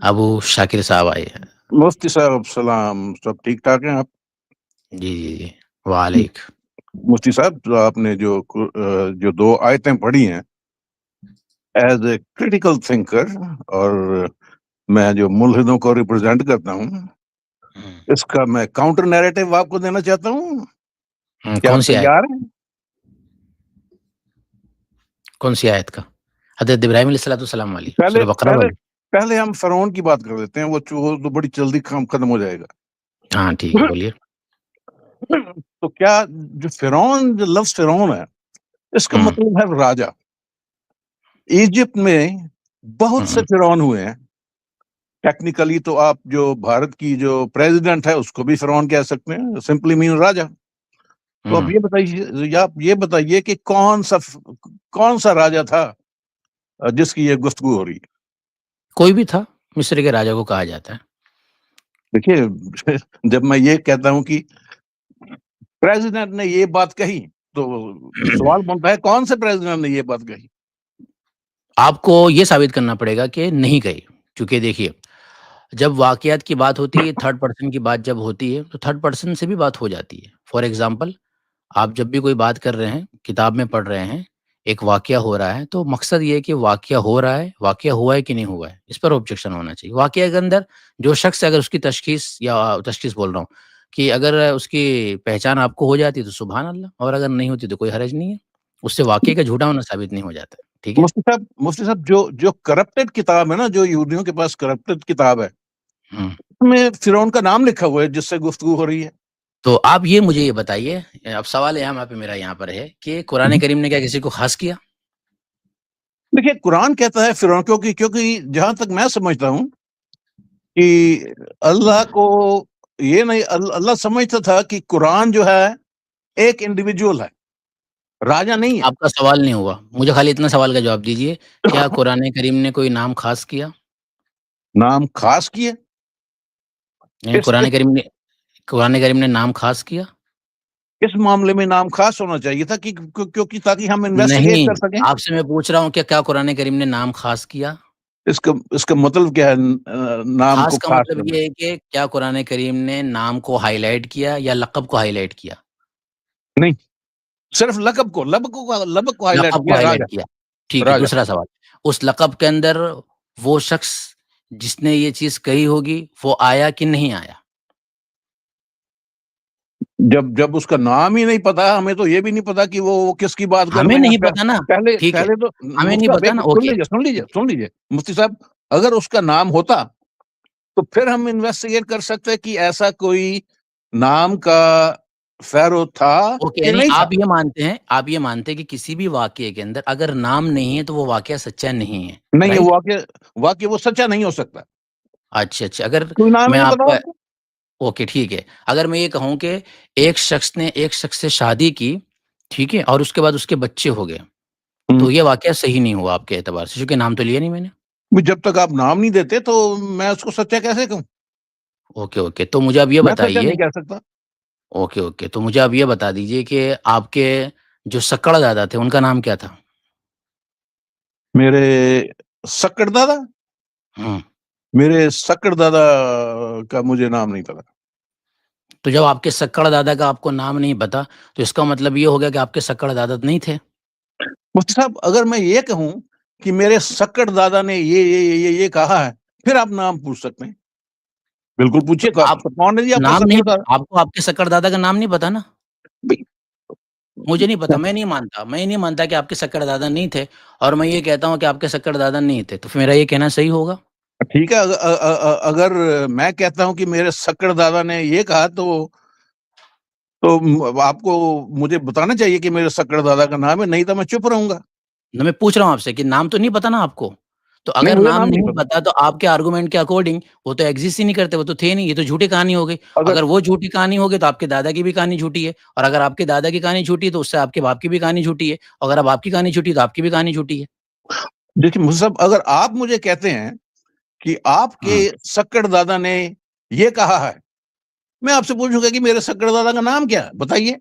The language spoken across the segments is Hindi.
अबू शाकिर साहब आए हैं। मुफ्ती साहब सलाम, सब ठीक-ठाक हैं आप? जी, जी, जी। वालेक मुफ्ती साहब जो आपने जो 2 आयतें पढ़ी हैं, एज़ ए क्रिटिकल थिंकर और मैं जो मुल्हिदों को रिप्रेज़ेंट करता हूँ, हुँ, इसका मैं काउंटर नैरेटिव आपको देना चाहता हूँ। हुँ, क्या आप कौन-सी आयत तैयार हैं? कौन-सी आयत का? हज़रत इब्राहीम अलैहिस्सलाम वाली, पहले सूरह बकरा पहले वाली? पहले हम फ़िरौन की बात कर लेते हैं, वो तो बड़ी जल्दी काम खत्म हो जाएगा। हाँ, ठीक है, बोलिए। तो क्या जो जो लफ्ज़ फ़िरौन है, इसका हुँ, मतलब है राजा। इजिप्ट में हुँ, बहुत से हुँ, फ़िरौन हुए हैं। टेक्निकली तो आप जो भारत की जो प्रेसिडेंट है उसको भी फ़िरौन कह सकते हैं, सिंपली मीन राजा। तो अब हुँ। ये बताइए कि कौन-सा राजा था जिसकी ये गुफ्तगू हो रही है? कोई भी था, मिस्र के राजा को कहा जाता है। देखिए जब मैं ये कहता हूँ कि प्रेसिडेंट ने ये बात कही, तो सवाल बनता है कौन से प्रेसिडेंट ने ये बात कही? आपको ये साबित करना पड़ेगा कि नहीं कही, क्योंकि देखिए, जब वाक़ियात की बात होती है, थर्ड पर्सन की बात जब होती है, तो थर्ड पर्सन से भी बात हो जाती है। फॉर एग्ज़ाम्पल आप जब भी कोई बात कर रहे हैं, किताब में पढ़ रहे हैं, एक वाक़या हो रहा है, तो मकसद ये है कि वाक़या हो रहा है, वाक़या हुआ है कि नहीं हुआ है, इस पर ऑब्जेक्शन होना चाहिए। वाक़या के अंदर जो शख्स अगर उसकी तशख़ीस बोल रहा हूँ कि अगर उसकी पहचान आपको हो जाती है, तो सुभान अल्लाह और अगर नहीं होती, तो कोई हर्ज नहीं है। उससे वाक़ये का झूठा होना साबित नहीं हो जाता है। ठीक है? मुफ्ती साहब जो जो करप्टेड किताब है ना, जो यहूदियों के पास करप्टेड किताब है, हुँ। उसमें फ़िरौन का नाम लिखा हुआ है जिससे गुफ्तगू हो रही है। तो आप ये मुझे ये बताइए अब सवाल यहाँ पे मेरा यहाँ पर है कि कुरान करीम ने क्या किसी को ख़ास किया? देखिए, कुरान कहता है फ़िरौन क्योंकि क्योंकि जहाँ तक मैं समझता हूँ कि अल्लाह को ये नहीं अल्लाह समझता था कि कुरान जो है एक इंडिविजुअल है, राजा नहीं है। आपका सवाल नहीं हुआ। मुझे खाली इतना सवाल का जवाब दीजिए, क्या कुरान करीम ने कोई नाम ख़ास किया? नाम ख़ास किए, यानी इस इस कुरान करीम ने नाम ख़ास किया? इस मामले में नाम ख़ास होना चाहिए था कि क्योंकि ताकि हम इन्वेस्टिगेट नहीं, कर सकें। आपसे मैं पूछ रहा हूँ कि क्या कुरान करीम ने नाम ख़ास किया? इसका इसका मतलब क्या है नाम ख़ास को का ख़ास मतलब करना? ये है कि क्या कुरान करीम ने नाम को हाइलाइट किया या लक़ब को हाइलाइट किया? नहीं, सिर्फ़ लक़ब को हाइलाइट लक़ब को किया हाइलाइट राजा, किया। ठीक है, राजा। दूसरा सवाल, उस लक़ब के अंदर वो शख़्स जिसने ये चीज़ कही होगी, वो आया कि नहीं आया? जब जब उसका नाम ही नहीं पता, हमें तो ये भी नहीं पता कि वो किसकी बात कर हमें रहे हैं। नहीं पता ना, पहले ठीक है। पहले तो हमें मुफ्ती नहीं साहब पता एक ना, सुन ओके, लीजिए सुन लीजिए ठीक है। सुन लीजिए, मुफ्ती साहब अगर उसका नाम होता, तो फिर हम इन्वेस्टिगेट कर सकते हैं कि ऐसा कोई नाम का फ़ैरो था ओके, कि यानी नहीं था। आप ये मानते हैं कि किसी भी वाक़ये के अंदर अगर नाम नहीं है, तो वो वाक़या सच्चा नहीं है, नहीं, ये राइट? वाक़या वो सच्चा नहीं हो सकता। अच्छा, अच्छा, अगर कोई नाम ही मैं नहीं पता आपको आपको? ओके, ठीक है। अगर मैं ये कहूँ कि एक शख़्स ने एक शख़्स से शादी की, ठीक है? और उसके बाद उसके बच्चे हो गए, हुँ, तो ये वाक़या सही नहीं हुआ आपके एतबार से, क्योंकि नाम तो लिया नहीं मैंने। जब तक आप नाम नहीं देते तो मैं उसको सच्चा कैसे कहूँ? ओके, ओके, तो मुझे अब ये मैं सच्चा बताइए नहीं कह सकता। ओके, ओके, तो मुझे अब ये बता दीजिए कि आपके जो सक्कड़ दादा थे, उनका नाम क्या था? मेरे सक्कड़ दादा हुँ। मेरे सक्कड़ दादा का मुझे नाम नहीं पता। तो जब आपके सक्कड़ दादा का आपको नाम नहीं पता, तो इसका मतलब ये हो गया कि आपके सक्कड़ दादा तो नहीं थे? मुफ्ती साहब अगर मैं ये कहूँ कि मेरे सक्कड़ दादा ने ये कहा है, फिर आप नाम पूछ सकते हैं। बिल्कुल तो पूछिए आप कौन है जी आपका नाम नहीं सक्कड़ दादा? आपको आपके सक्कड़ दादा का नाम नहीं पता ना? भई मुझे नहीं पता, मैं नहीं मानता कि आपके सक्कड़ दादा नहीं थे और मैं ये कहता हूँ कि आपके सक्कड़ दादा नहीं थे, तो फिर मेरा ये कहना सही होगा? ठीक है अगर मैं कहता हूँ कि मेरे सक्कड़ दादा ने ये कहा तो आपको मुझे बताना चाहिए कि मेरे सक्कड़ दादा का नाम है, नहीं तो मैं चुप रहूँगा। ना मैं पूछ रहा हूँ आपसे कि नाम तो नहीं पता ना आपको? तो नहीं, अगर मुझे नाम नाम नहीं नहीं पता। पता तो आपके आर्गुमेंट के अकॉर्डिंग वो तो एग्ज़िस्ट ही नहीं करते, वो तो थे नहीं, ये तो झूठी कहानी हो गई। अगर अगर वो झूठी कहानी हो गई तो आपके दादा की भी कहानी झूठी है और अगर आपके दादा की कहानी झूठी है तो उससे आपके बाप की भी कहानी झूठी है। अगर अब आपकी कहानी झूठी है तो आपकी भी कहानी झूठी है। देखिए मुझे साहब अगर आप मुझे कहते हैं कि आपके हुँ। सक्कड़ दादा ने ये कहा है, मैं आपसे पूछूँगा कि मेरे सक्कड़ दादा का नाम क्या है? बताइए।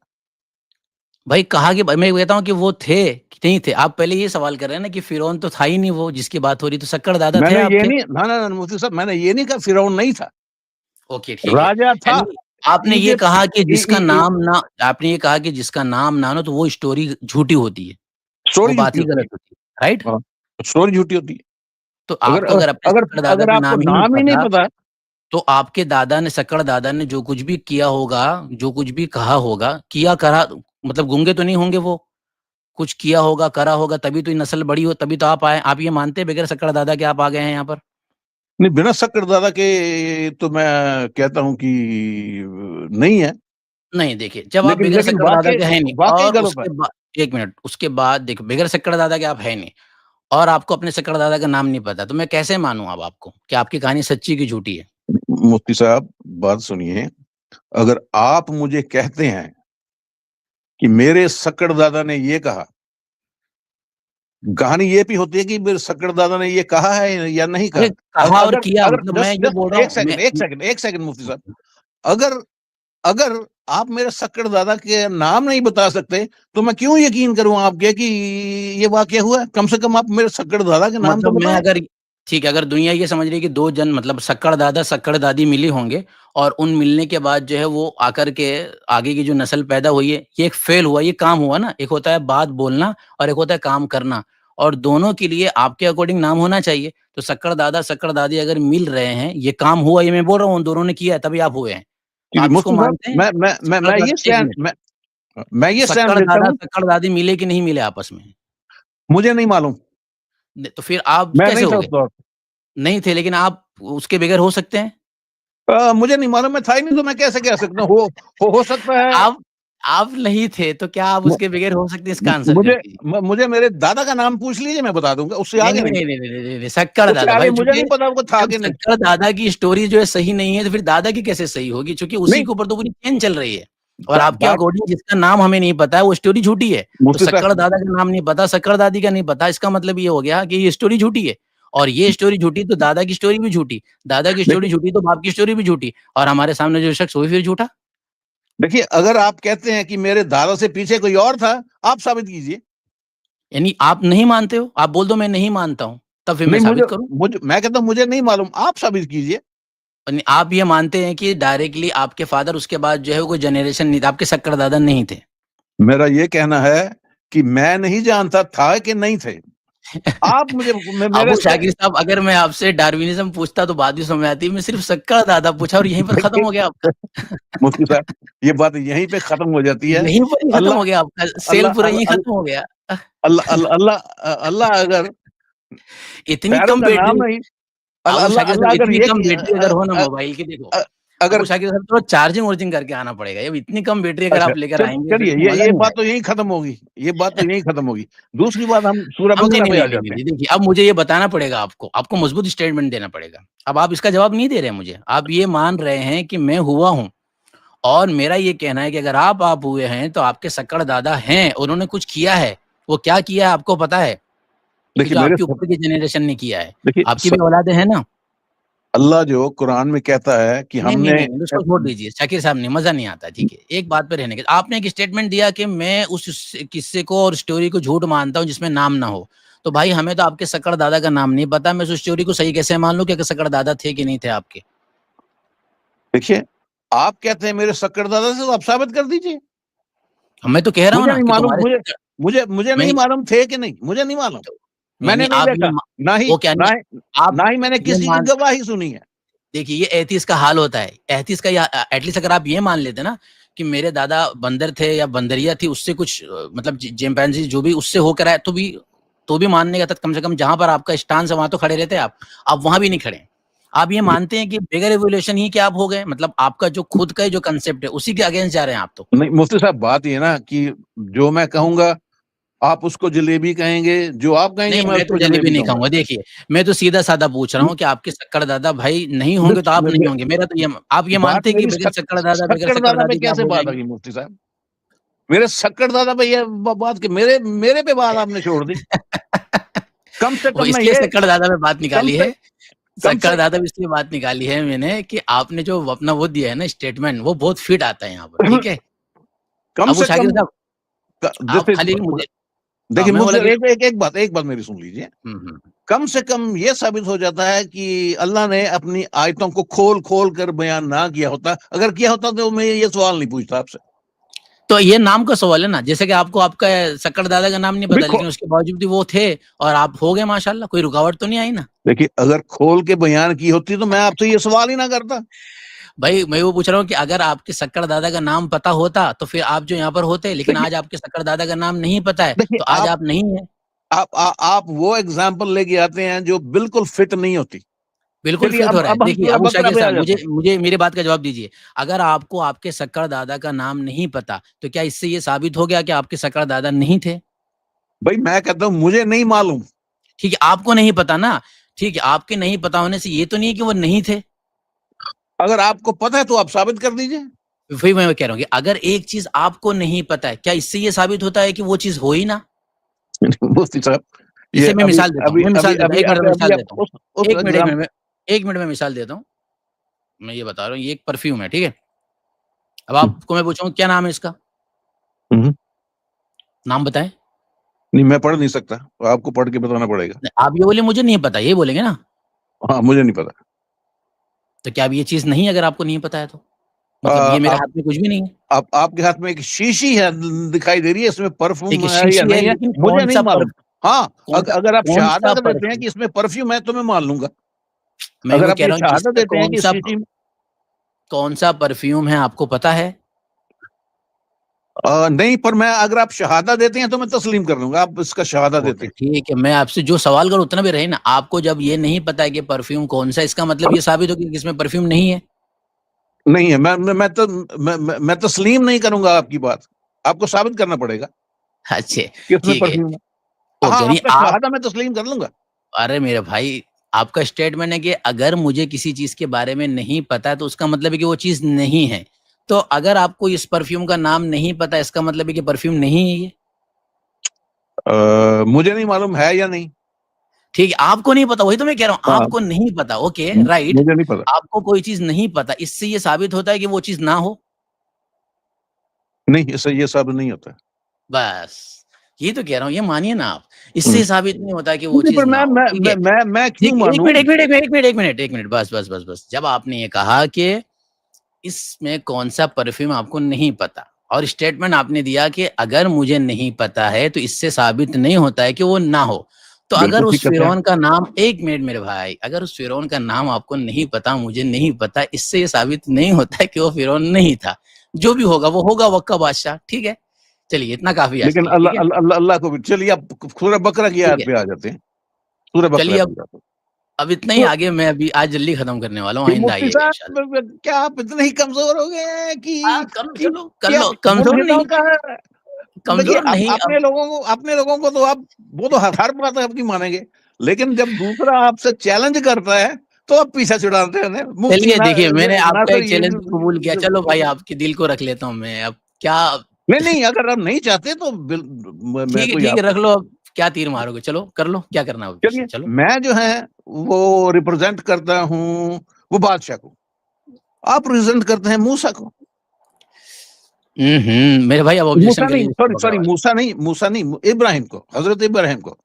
भाई कहा कि मैं कहता हूँ कि वो थे कि नहीं थे? आप पहले ये सवाल कर रहे हैं ना कि फिरौन तो था ही नहीं वो जिसकी बात हो रही, तो सक्कड़ दादा थे मैंने ये आपके? नहीं, ना मुफ्ती साहब, मैंने ये नहीं कहा फिरौन नहीं था, ओके, ठीक है। राजा था। यानी आपने ये इजिप्ट कहा कि जिसका नाम ना आपने ये कहा कि जिसका नाम ना लो तो वो स्टोरी झूठी होती है, वो स्टोरी बात झूठी ही होती गलत है। होती है, राइट? हाँ, स्टोरी झूठी होती है। तो अगर आपको अगर अपने अगर सक्कड़ दादा अगर का आपको नाम ही नहीं नाम ही नहीं पता, पता, तो आपके दादा ने सक्कड़ दादा ने जो कुछ भी किया होगा, जो कुछ भी कहा होगा, किया करा मतलब गूंगे तो नहीं होंगे वो? कुछ किया होगा, करा होगा तभी तो ये नस्ल बड़ी हो, तभी तो आप आए। आप ये मानते हैं बगैर सक्कड़ दादा के आप आ गए हैं यहाँ पर? नहीं, बिना शक्कर दादा के तो मैं कहता हूँ कि नहीं है। नहीं देखिए, जब आप लेकिन बगैर लेकिन शक्कर दादा वाकई के हैं नहीं वाकई और गलत है। उसके बाद 1 मिनट, उसके बाद देखो बगैर शक्कर दादा के आप हैं नहीं और आपको अपने शक्कर दादा का नाम नहीं पता, तो मैं कैसे मानूँ अब आपको कि आपकी कहानी सच्ची की झूठी है? मुफ्ती साहब, बात सुनिए। अगर आप मुझे कहते हैं कि मेरे शक्कर दादा ने ये कहा, कहानी ये भी होती है कि मेरे शक्कर दादा ने ये कहा है या नहीं अरे कहा। कहा और अगर किया अगर मतलब मैं जस्ट ये बोल जस्ट रहा एक हूँ सेकंड, मैं एक सेकंड मुफ्ती साहब, अगर अगर आप मेरे शक्कर दादा के नाम नहीं बता सकते तो मैं क्यों यकीन करूं आपके कि ये वाकया हुआ है? कम से कम आप मेरे शक्कर दादा के नाम तो मतलब मैं बताएं। अगर ठीक है, अगर दुनिया ये समझ रही है कि 2 जन मतलब शक्कर दादा, शक्कर दादी मिले होंगे और उन मिलने के बाद जो है वो आकर के आगे की जो नस्ल पैदा हुई है, ये एक फेल हुआ, ये काम हुआ ना। एक होता है बात बोलना और एक होता है काम करना और दोनों के लिए आपके अकॉर्डिंग नाम होना चाहिए। तो शक्कर दादा, शक्कर दादी अगर मिल रहे हैं, ये काम हुआ, ये मैं बोल रहा हूँ, उन दोनों ने किया है तभी आप हुए हैं। तो जी, आप इसको मुफ्ती साहब, मानते हैं? शक्कर मैं ये दादा 1 स्टैंड मिनट, मैं ये स्टैंड शक्कर लेता दादा, हूं। शक्कर दादी मिले कि नहीं मिले आपस में? मुझे नहीं मालूम, तो फिर आप मैं कैसे नहीं हो था गए? उस दौर। नहीं थे लेकिन आप उसके बगैर हो सकते हैं? मुझे नहीं मालूम, मैं था ही नहीं, तो मैं कैसे कह सकता हूँ? हो सकता है। आप आप नहीं थे, तो क्या आप मु- उसके बगैर हो सकते हैं इसका आंसर मुझे दीजिए? मुझे मेरे दादा का नाम पूछ लीजिए, मैं बता दूंगा, उससे नहीं, आगे नहीं, नहीं। नहीं, नहीं, नहीं, नहीं, नहीं, शक्कर उससे दादा आगे भाई मुझे चूँकि नहीं पता वो था जब कि नहीं। शक्कर दादा की स्टोरी जो है सही नहीं है, तो फिर दादा की कैसे सही होगी? चूँकि उसी नहीं, के ऊपर तो पूरी चेन चल रही है और आपके बात अकॉर्डिंग जिसका नाम हमें नहीं पता है, वो स्टोरी झूठी है। तो मुफ्ती शक्कर साहब, दादा का नाम नहीं पता, शक्कर दादी का नहीं पता, इसका मतलब ये हो गया कि ये स्टोरी झूठी है और ये स्टोरी झूठी तो दादा की स्टोरी भी झूठी, दादा की स्टोरी देखिए झूठी तो बाप की स्टोरी भी झूठी और हमारे सामने जो शख्स वो भी फिर झूठा। देखिए, अगर आप कहते हैं कि मेरे दादा से पीछे कोई और था, आप साबित कीजिए। यानी आप नहीं मानते हो? आप बोल दो मैं नहीं मानता हूँ, तब फिर मैं नहीं, मुझे साबित करूँ? मुझे मैं कहता हूँ मुझे नहीं मालूम, आप साबित कीजिए। यानी आप ये मानते हैं कि डायरेक्टली आपके फादर उसके बाद जो है वो कोई जनरेशन नहीं था, आपके शक्कर दादा नहीं थे। मेरा ये कहना है कि मैं नहीं जानता था कि नहीं थे। आप मुझे मेरे अबू से शाकिर साहब अगर मैं आपसे डार्विनिज़्म पूछता तो बात भी समझ में आती, मैं सिर्फ शक्कर दादा पूछा और यहीं पर खत्म देखिए हो गया आपका। मुफ्ती साहब, ये बात यहीं पे खत्म हो जाती है। यहीं पर ही खत्म अल्लाह हो गया आपका, सेल अल्लाह पूरा अल्लाह यहीं अल्लाह खत्म हो गया। अल्लाह अल्लाह अल्लाह अल्लाह अगर इतनी पैरों कम का नाम बैटरी नहीं, अबू अल्लाह शाकिर अल्लाह साहब अगर इतनी ये कम कि- बैटरी अगर हो ना मोबाइल की देखो, अगर अबू शाकिर साहब थोड़ा चार्जिंग वार्जिंग करके आना पड़ेगा। अब इतनी कम बैटरी अगर अच्छा, आप लेकर आएँगे फिर चलिए, तो मज़ा ये नहीं बात आएगा। तो यहीं खत्म होगी, ये बात तो यहीं खत्म होगी। दूसरी बात, हम सूरह अब नहीं, बकरा नहीं, पे आ नहीं, नहीं, नहीं, जाते हैं। नहीं, देखिए अब मुझे ये बताना पड़ेगा आपको, आपको मज़बूत स्टेटमेंट देना पड़ेगा। अब आप इसका जवाब नहीं दे रहे हैं मुझे। आप ये मान रहे हैं कि मैं हुआ हूँ और मेरा ये कहना है कि अगर आप हुए हैं तो आपके शक्कर दादा हैं, उन्होंने कुछ किया है। वो क्या किया है आपको पता है? कि देखिए जो मेरे आपके ऊपर की जनरेशन ने किया है। देखिए आपकी भी औलादें हैं ना? अल्लाह जो कुरान में कहता है कि नहीं, नहीं, हमने नहीं, नहीं, उसको छोड़ दीजिए। शाकिर साहब नहीं, मज़ा नहीं आता, ठीक है। एक बात पे रहने के आपने एक स्टेटमेंट दिया कि मैं उस किस्से को और स्टोरी को झूठ मानता हूँ जिसमें नाम ना हो। तो भाई हमें तो आपके शक्कर दादा का नाम नहीं पता, मैं उस स्टोरी को सही कैसे मान लूँ कि शक्कर दादा थे कि नहीं थे आपके? देखिए, आप कहते हैं मेरे शक्कर दादा से, तो आप साबित कर दीजिए। मैं तो कह रहा हूँ मुझे ना नहीं कि मालूम, तुम्हारे शक्कर मुझे मैं नहीं मालूम थे कि नहीं, मुझे नहीं मालूम। नहीं, मैंने नहीं, नहीं आप ये देखा, मा ना ही वो क्या नहीं ना आप ना ही मैंने ये किसी की मान गवाही सुनी है। देखिए ये एथीस्ट का हाल होता है। एथीस्ट का या एटलीस्ट अगर आप ये मान लेते ना कि मेरे दादा बंदर थे या बंदरिया थी उससे कुछ मतलब चिंपैंजी जो भी उससे होकर आए तो भी मानने का था कम से कम जहाँ पर आपका स्टांस है वहाँ तो खड़े रहते आप। आप वहाँ भी नहीं खड़े। आप ये मानते हैं कि बगैर एवोल्यूशन ही क्या आप हो गए? मतलब आपका जो खुद का जो कांसेप्ट है उसी के अगेंस्ट जा रहे हैं आप तो। नहीं मुफ्ती साहब, बात ये ना कि जो मैं कहूँगा आप उसको जलेबी कहेंगे, जो आप कहेंगे नहीं, मैं मैं तो उसको जलेबी जलेबी नहीं कहूँगा। खाऊँगा। देखिए, मैं तो सीधा-साधा पूछ रहा हूँ कि आपके शक्कर दादा भाई नहीं होंगे तो आप नहीं होंगे। मेरा तो ये आप ये बात मानते हैं कि मेरी बगैर शक्कर दादा, बगैर शक्कर शक्कर दादा पे दादी के आप कैसे हो बात आ जाएँगे? गई मुफ्ती साहब? मेरे शक्कर दादा पे ये बात की, मेरे मेरे पे बात आपने छोड़ दी। कम से वो कम मैं इसलिए ये शक्कर दादा पे बात कम निकाली से है कम शक्कर से दादा पे इसलिए बात निकाली है मैंने कि आपने जो अपना वो दिया है ना स्टेटमेंट वो बहुत फिट आता है यहाँ पर, ठीक है? कम अबू से शाकिर कम साहब आप खाली मुझे देखिए मैं बोला मुझे कि एक बात मेरी सुन लीजिए। हम्म। कम से कम ये साबित हो जाता है कि अल्लाह ने अपनी आयतों को खोल खोल कर बयान ना किया होता। अगर किया होता तो मैं ये सवाल नहीं पूछता आपसे। तो ये नाम का सवाल है ना, जैसे कि आपको आपका सक्कर दादा का नाम नहीं पता, देखो लेकिन उसके बावजूद भी वो थे और आप हो गए माशाल्लाह, कोई रुकावट तो नहीं आई ना? देखिए, अगर खोल के बयान की होती तो मैं आपसे ये सवाल ही ना करता। भाई मैं वो पूछ रहा हूँ कि अगर आपके सक्कर दादा का नाम पता होता तो फिर आप जो यहाँ पर होते, लेकिन देखिए आज आपके सक्कर दादा का नाम नहीं पता है देखिए तो आज आप नहीं है। आप वो एग्जाम्पल लेके आते हैं जो बिल्कुल फिट नहीं होती। बिल्कुल चलिए फिट हो रहा है। अब हम देखिए सूरह अबू बकरा शाकिर पे आ साहब, मुझे जाते हैं। मुझे मेरी बात का जवाब दीजिए। अगर आपको आपके सक्कर दादा का नाम नहीं पता तो क्या इससे ये साबित हो गया कि आपके सक्कर दादा नहीं थे? भाई मैं कहता हूँ मुझे नहीं मालूम। ठीक है, आपको नहीं पता ना। ठीक है, आपके नहीं पता होने से ये तो नहीं है कि वो नहीं थे। अगर आपको पता है तो आप साबित कर दीजिए। फिर मैं कह रहा हूँ कि अगर एक चीज आपको नहीं पता है, क्या इससे ये साबित होता है कि वो चीज हो ही ना? मुफ्ती साहब, ये इसे मैं अभी मिसाल देता हूँ, अभी मैं अभी मिसाल देता हूँ, अभी एक मिनट में अभी मिसाल अभी आप देता हूँ। उस एक मिनट एक एग्जाम मिनट में एक मिनट में मिसाल देता हूँ। मैं ये बता रहा हूँ, ये एक परफ्यूम है, ठीक है? अब आपको मैं पूछूं क्या नाम है इसका? नाम बताएं। नहीं, मैं पढ़ नहीं सकता, आपको पढ़ के बताना पड़ेगा। आप ये बोले मुझे नहीं पता, ये बोलेंगे ना? हाँ, मुझे नहीं पता। तो क्या अब ये चीज नहीं, अगर आपको नहीं पता है तो आ, मतलब ये मेरे आप हाथ में कुछ भी नहीं है। आपके हाथ में एक शीशी है, दिखाई दे रही है, इसमें देखिए परफ्यूम है या शीशी है, नहीं है लेकिन मुझे नहीं मालूम। हाँ, अगर आप कौन सा शहादत देते हैं परफ्यूम? कि इसमें परफ्यूम है तो मैं मान लूंगा। मैं अगर वो आप कह ये रहा हूँ शहादत जिसका देते हैं कि शीशी कौन सा परफ्यूम है आपको पता है? नहीं, पर मैं अगर आप शहादत देते हैं तो मैं तस्लीम कर लूंगा, आप इसका शहादत देते ओके हैं। ठीक है, मैं आपसे जो सवाल करूं उतना भी रहे ना। आपको जब ये नहीं पता है कि परफ्यूम कौन सा, इसका मतलब ये साबित हो कि इसमें परफ्यूम नहीं है। नहीं है, मैं तस्लीम नहीं करूंगा आपकी बात। आपको साबित करना पड़ेगा अच्छे, कि इसमें ठीक है। परफ्यूम है। हाँ, ओके, नहीं आपका आप, शहादत मैं तस्लीम कर लूंगा। अरे मेरे भाई, आपका स्टेटमेंट है कि अगर मुझे किसी चीज के बारे में नहीं पता है तो उसका मतलब है कि वो चीज नहीं है। तो अगर आपको इस परफ्यूम का नाम नहीं पता, इसका मतलब है कि परफ्यूम नहीं है ये। मुझे नहीं मालूम है या नहीं। ठीक है, आपको नहीं पता, वही तो मैं कह रहा हूँ, हाँ, आपको नहीं पता। Okay right. मुझे नहीं पता। आपको कोई चीज नहीं पता, इससे ये साबित होता है कि वो चीज ना हो। नहीं, इससे ये साबित नहीं होता। बस ये तो कह रहा हूँ, ये मानिए ना आप। हम्म। इससे साबित नहीं होता कि वो नहीं, चीज पर ना हो, ठीक है? मैं क्यों ठीक, एक मानूं? मिनट एक मिनट एक मिनट एक मिनट एक मिनट एक मिनट, बस बस बस बस। जब आपने ये कहा कि इसमें कौन सा परफ्यूम आपको नहीं पता, और स्टेटमेंट आपने दिया कि अगर मुझे नहीं पता है तो इससे साबित नहीं होता है कि वो ना हो। तो अगर बिल्कुल ठीक उस कहते हैं। फिरौन का नाम, एक मिनट मेरे भाई, अगर उस फिरौन का नाम आपको नहीं पता, मुझे नहीं पता, इससे ये साबित नहीं होता है कि वो फिरौन नहीं था। जो भी होगा वो होगा, वक्का बादशाह, ठीक है? चलिए इतना काफी आज लेकिन के लिए, ठीक अल्लाह है? अल्लाह अल्लाह अल्लाह को भी, चलिए आप सूरह बकरा की ठीक आयत है, पे आ जाते हैं। सूरह बकरा चलिए पे जाते हैं। अब इतना ही तो आगे, मैं अभी आज जल्दी खत्म करने वाला हूँ, फिर आइंदा मुफ्ती आइएगा इंशाल्लाह। साहब, क्या आप इतने ही कमजोर हो गए हैं कम कि चलो कर क्या लो, कमजोर मुल्हिदों नहीं, का? देखिए, कमजोर नहीं अब। अपने लोगों को तो आप, वो तो हर बात आपकी मानेंगे, लेकिन जब दूसरा आपसे चैलेंज करता है तो आप पीछे छुड़ाते हैं। मुफ्ती चलिए देखिए, मैंने आपका नासिर एक चैलेंज कबूल किया, चलो भाई आपके दिल को रख लेता हूँ मैं अब क्या। नहीं, अगर आप नहीं चाहते तो मैं कोई ठीक है, रख आपको, लो, अब क्या तीर मारोगे, चलो कर लो, क्या करना है चलिए, चलो। मैं जो है वो रिप्रेजेंट करता हूँ वो बादशाह को, आप रिप्रेजेंट करते हैं मूसा को। मेरे भाई अब ऑब्जेक्शन मूसा कर नहीं, लीजिए सॉरी बकरा सॉरी, वाला। मूसा नहीं, इब्राहिम को, हजरत इब्राहिम को।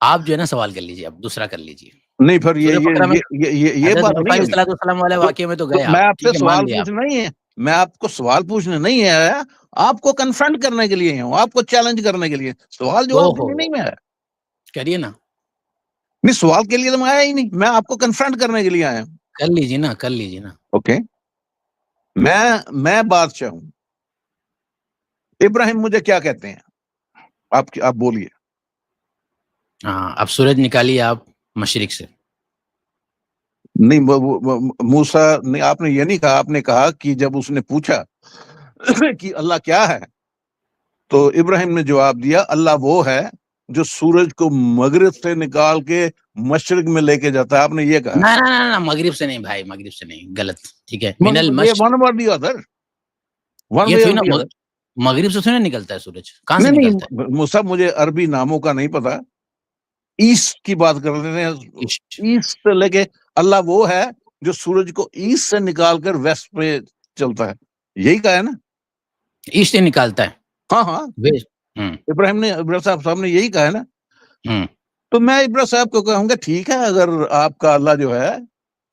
आप जो है ना सवाल कर लीजिए, अब दूसरा कर लीजिए। नहीं, फिर सूर्य बकरा में ये हजरत बात मूसा नहीं है। अलैहिस्सलाम वाले तो, वाक्य में तो तो गए मैं आप, आपसे ठीक है, मान सवाल लिया आप। पूछना नहीं है, मैं आपको सवाल पूछने नहीं आया, आपको कन्फ्रंट करने के लिए हूँ, आपको चैलेंज करने के लिए, सवाल जवाब के ओहो, लिए नहीं मैं आया। करिए ना, नहीं, सवाल के लिए तो मैं आया ही नहीं, मैं आपको कन्फ्रंट करने के लिए आया हूँ। कर लीजिए ना, कर लीजिए ना। ओके, मैं बादशाह हूँ। इब्राहिम मुझे क्या कहते हैं? आप बोलिए। हाँ, अब सूरज निकालिए आप मशरिक से। नहीं, मूसा नहीं, आपने ये नहीं कहा, आपने कहा कि जब उसने पूछा कि अल्लाह क्या है, तो इब्राहिम ने जवाब दिया, अल्लाह वो है जो सूरज को मगरिब से निकाल के मशरिक में लेके जाता है। आपने ये कहा। ना ना ना ना, मगरिब से नहीं भाई, मगरिब से नहीं, गलत। ठीक है, मिनल ये मशरिक। One over the other, one ये वे थोड़ी ऑफ ना दी अदर। मगरिब से थोड़ी ना निकलता है सूरज, कहाँ से नहीं निकलता है? नहीं, मूसा, मुझे अरबी नामों का नहीं पता, ईस्ट की बात कर रहे हैं। ईस्ट, ईस्ट से लेके, अल्लाह वो है जो सूरज को ईस्ट से निकाल कर वेस्ट पे चलता है, यही कहा है ना? ईस्ट से निकालता है। हाँ, हाँ। इब्राहिम साहब ने यही कहा है ना। तो मैं इब्राहिम साहब को कहूँगा ठीक है, अगर आपका अल्लाह जो है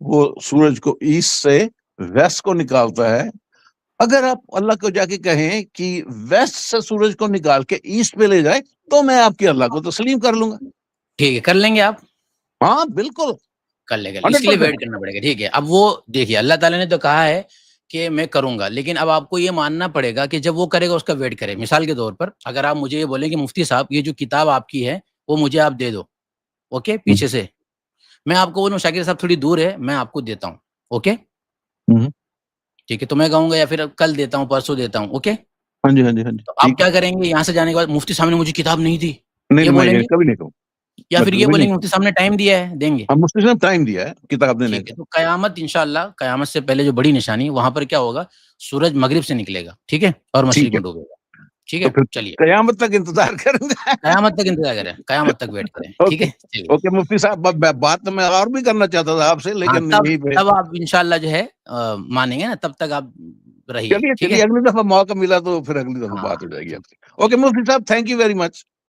वो सूरज को ईस्ट से वेस्ट को निकालता है, अगर आप अल्लाह को जाके कहें कि वेस्ट से सूरज को निकाल के ईस्ट पे ले जाए, तो मैं आपके अल्लाह को तस्लीम कर लूंगा। ठीक है, कर लेंगे आप? हाँ, बिल्कुल, कर लेंगे, इसके लिए वेट करना पड़ेगा। ठीक है, अब वो देखिए अल्लाह ताला ने तो कहा है कि मैं करूंगा, लेकिन अब आपको ये मानना पड़ेगा कि जब वो करेगा उसका वेट करें। मिसाल के तौर पर अगर आप मुझे ये बोलें कि मुफ्ती साहब ये जो किताब आपकी है वो मुझे आप दे दो, ओके, पीछे से मैं आपको बोलूं शाकिर साहब थोड़ी दूर है, मैं आपको देता हूँ, ओके, ठीक है, तो मैं कहूंगा या फिर कल देता हूँ, परसों देता हूँ, ओके। हाँ जी, हाँ जी, हाँ जी। तो आप क्या करेंगे यहाँ से जाने के बाद? मुफ्ती साहब ने मुझे किताब नहीं दी, नहीं, ये बोलेंगे? कभी नहीं कहूँ। या फिर ये बोलेंगे मुफ्ती साहब ने टाइम दिया है, देंगे? मुफ्ती साहब टाइम दिया है किताब देने ठीक है, का। तो कयामत इंशाअल्लाह, कयामत से पहले जो बड़ी निशानी वहां पर क्या होगा, सूरज मगरिब से निकलेगा, ठीक है, और मशरिक में डूबेगा। ठीक तो है, फिर चलिए कयामत तक इंतजार करूंगा। कयामत तक इंतजार करें, कयामत तक वेट करें, ठीक ओके, है, चलिए। ओके मुफ्ती साहब, बात तो मैं और भी करना चाहता था आपसे, हाँ, लेकिन तब यही पे तब आप इंशाअल्लाह जो है मानेंगे ना, तब तक आप रहिए, चलिए, ठीक है। अगली दफा मौका मिला तो फिर अगली दफा हाँ, बात हो जाएगी आपसे। ओके मुफ्ती साहब, थैंक यू वेरी मच।